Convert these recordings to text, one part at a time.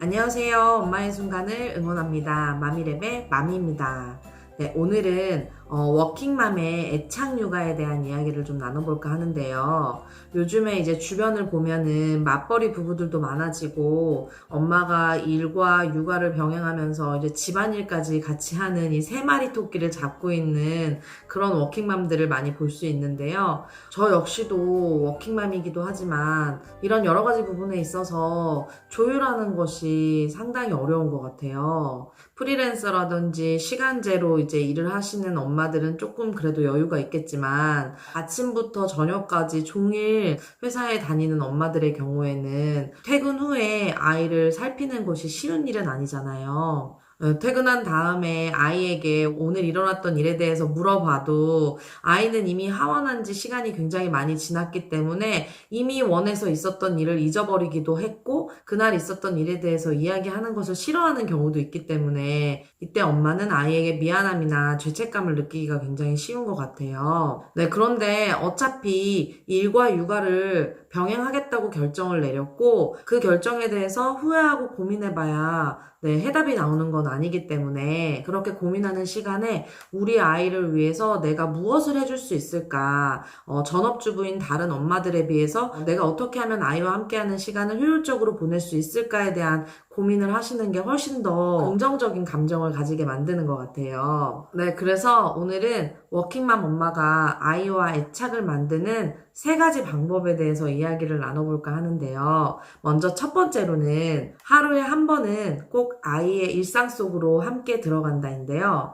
안녕하세요. 엄마의 순간을 응원합니다. 마미랩의 마미입니다. 네, 오늘은 워킹맘의 애착 육아에 대한 이야기를 좀 나눠볼까 하는데요. 요즘에 이제 주변을 보면은 맞벌이 부부들도 많아지고 엄마가 일과 육아를 병행하면서 이제 집안일까지 같이 하는 이 세 마리 토끼를 잡고 있는 그런 워킹맘들을 많이 볼 수 있는데요. 저 역시도 워킹맘이기도 하지만 이런 여러 가지 부분에 있어서 조율하는 것이 상당히 어려운 것 같아요. 프리랜서라든지 시간제로 이제 일을 하시는 엄마들은 조금 그래도 여유가 있겠지만 아침부터 저녁까지 종일 회사에 다니는 엄마들의 경우에는 퇴근 후에 아이를 살피는 것이 쉬운 일은 아니잖아요. 퇴근한 다음에 아이에게 오늘 일어났던 일에 대해서 물어봐도 아이는 이미 하원한 지 시간이 굉장히 많이 지났기 때문에 이미 원해서 있었던 일을 잊어버리기도 했고 그날 있었던 일에 대해서 이야기하는 것을 싫어하는 경우도 있기 때문에 이때 엄마는 아이에게 미안함이나 죄책감을 느끼기가 굉장히 쉬운 것 같아요. 네, 그런데 어차피 일과 육아를 병행하겠다고 결정을 내렸고 그 결정에 대해서 후회하고 고민해봐야 해답이 나오는 건 아니기 때문에 그렇게 고민하는 시간에 우리 아이를 위해서 내가 무엇을 해줄 수 있을까? 전업주부인 다른 엄마들에 비해서 내가 어떻게 하면 아이와 함께하는 시간을 효율적으로 보낼 수 있을까에 대한 고민을 하시는 게 훨씬 더 긍정적인 감정을 가지게 만드는 것 같아요. 네, 그래서 오늘은 워킹맘 엄마가 아이와 애착을 만드는 세 가지 방법에 대해서 이야기를 나눠볼까 하는데요. 먼저 첫 번째로는 하루에 한 번은 꼭 아이의 일상 속으로 함께 들어간다인데요.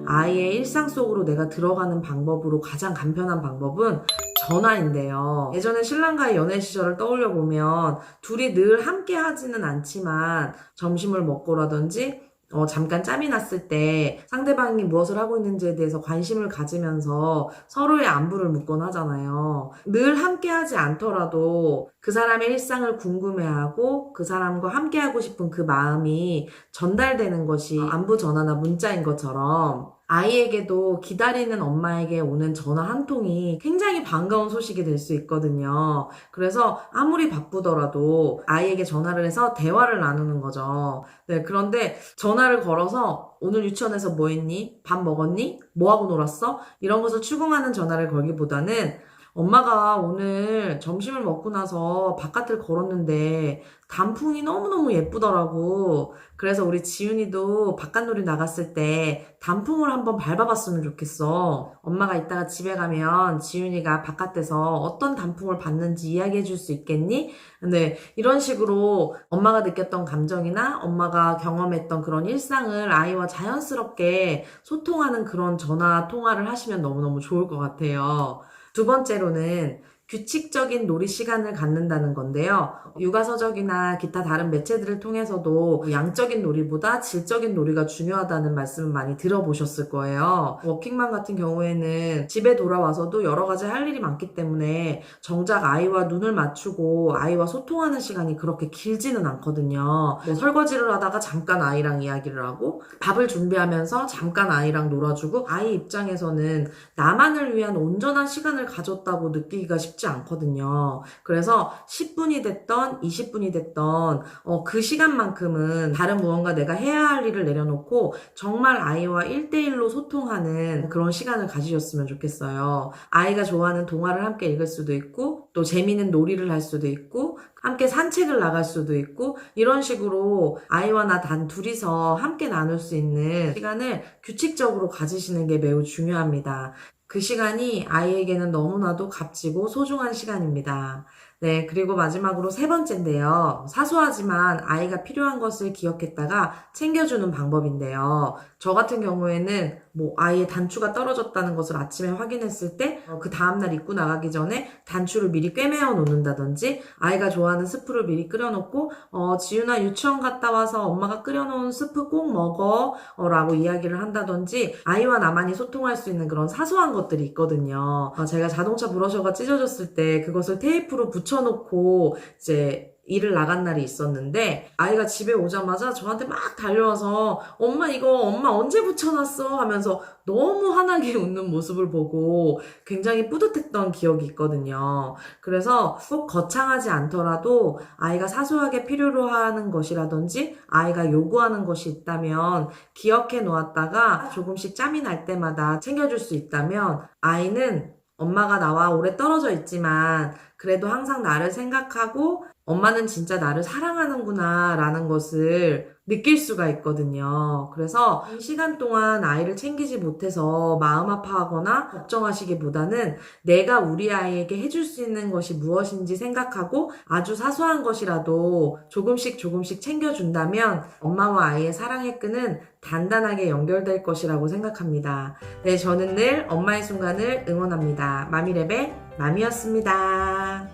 아이의 일상 속으로 내가 들어가는 방법으로 가장 간편한 방법은 전화인데요. 예전에 신랑과의 연애 시절을 떠올려 보면 둘이 늘 함께 하지는 않지만 점심을 먹고라든지 잠깐 짬이 났을 때 상대방이 무엇을 하고 있는지에 대해서 관심을 가지면서 서로의 안부를 묻곤 하잖아요. 늘 함께 하지 않더라도 그 사람의 일상을 궁금해하고 그 사람과 함께 하고 싶은 그 마음이 전달되는 것이 안부 전화나 문자인 것처럼 아이에게도 기다리는 엄마에게 오는 전화 한 통이 굉장히 반가운 소식이 될 수 있거든요. 그래서 아무리 바쁘더라도 아이에게 전화를 해서 대화를 나누는 거죠. 네, 그런데 전화를 걸어서 오늘 유치원에서 뭐 했니? 밥 먹었니? 뭐 하고 놀았어? 이런 것을 추궁하는 전화를 걸기보다는 엄마가 오늘 점심을 먹고 나서 바깥을 걸었는데 단풍이 너무너무 예쁘더라고. 그래서 우리 지윤이도 바깥놀이 나갔을 때 단풍을 한번 밟아봤으면 좋겠어. 엄마가 이따가 집에 가면 지윤이가 바깥에서 어떤 단풍을 봤는지 이야기해 줄 수 있겠니? 네, 이런 식으로 엄마가 느꼈던 감정이나 엄마가 경험했던 그런 일상을 아이와 자연스럽게 소통하는 그런 전화 통화를 하시면 너무너무 좋을 것 같아요. 두 번째로는 규칙적인 놀이 시간을 갖는다는 건데요. 육아서적이나 기타 다른 매체들을 통해서도 양적인 놀이보다 질적인 놀이가 중요하다는 말씀을 많이 들어보셨을 거예요. 워킹맘 같은 경우에는 집에 돌아와서도 여러 가지 할 일이 많기 때문에 정작 아이와 눈을 맞추고 아이와 소통하는 시간이 그렇게 길지는 않거든요. 설거지를 하다가 잠깐 아이랑 이야기를 하고 밥을 준비하면서 잠깐 아이랑 놀아주고 아이 입장에서는 나만을 위한 온전한 시간을 가졌다고 느끼기가 쉽지 않거든요. 그래서 10분이 됐던 20분이 됐던 그 시간만큼은 다른 무언가 내가 해야 할 일을 내려놓고 정말 아이와 1대1로 소통하는 그런 시간을 가지셨으면 좋겠어요. 아이가 좋아하는 동화를 함께 읽을 수도 있고 또 재미있는 놀이를 할 수도 있고 함께 산책을 나갈 수도 있고 이런 식으로 아이와 나 단 둘이서 함께 나눌 수 있는 시간을 규칙적으로 가지시는 게 매우 중요합니다. 그 시간이 아이에게는 너무나도 값지고 소중한 시간입니다. 네, 그리고 마지막으로 세 번째인데요. 사소하지만 아이가 필요한 것을 기억했다가 챙겨주는 방법인데요. 저 같은 경우에는 아이의 단추가 떨어졌다는 것을 아침에 확인했을 때 그 다음날 입고 나가기 전에 단추를 미리 꿰매어 놓는다든지 아이가 좋아하는 스프를 미리 끓여놓고 지윤아 유치원 갔다 와서 엄마가 끓여놓은 스프 꼭 먹어 라고 이야기를 한다든지 아이와 나만이 소통할 수 있는 그런 사소한 것들이 있거든요. 제가 자동차 브러셔가 찢어졌을 때 그것을 테이프로 붙여놓고 이제 일을 나간 날이 있었는데 아이가 집에 오자마자 저한테 막 달려와서 엄마 이거 엄마 언제 붙여놨어? 하면서 너무 환하게 웃는 모습을 보고 굉장히 뿌듯했던 기억이 있거든요. 그래서 꼭 거창하지 않더라도 아이가 사소하게 필요로 하는 것이라든지 아이가 요구하는 것이 있다면 기억해 놓았다가 조금씩 짬이 날 때마다 챙겨줄 수 있다면 아이는 엄마가 나와 오래 떨어져 있지만 그래도 항상 나를 생각하고 엄마는 진짜 나를 사랑하는구나 라는 것을 느낄 수가 있거든요. 그래서 이 시간 동안 아이를 챙기지 못해서 마음 아파하거나 걱정하시기보다는 내가 우리 아이에게 해줄 수 있는 것이 무엇인지 생각하고 아주 사소한 것이라도 조금씩 챙겨준다면 엄마와 아이의 사랑의 끈은 단단하게 연결될 것이라고 생각합니다. 네, 저는 늘 엄마의 순간을 응원합니다. 마미랩의 마미였습니다.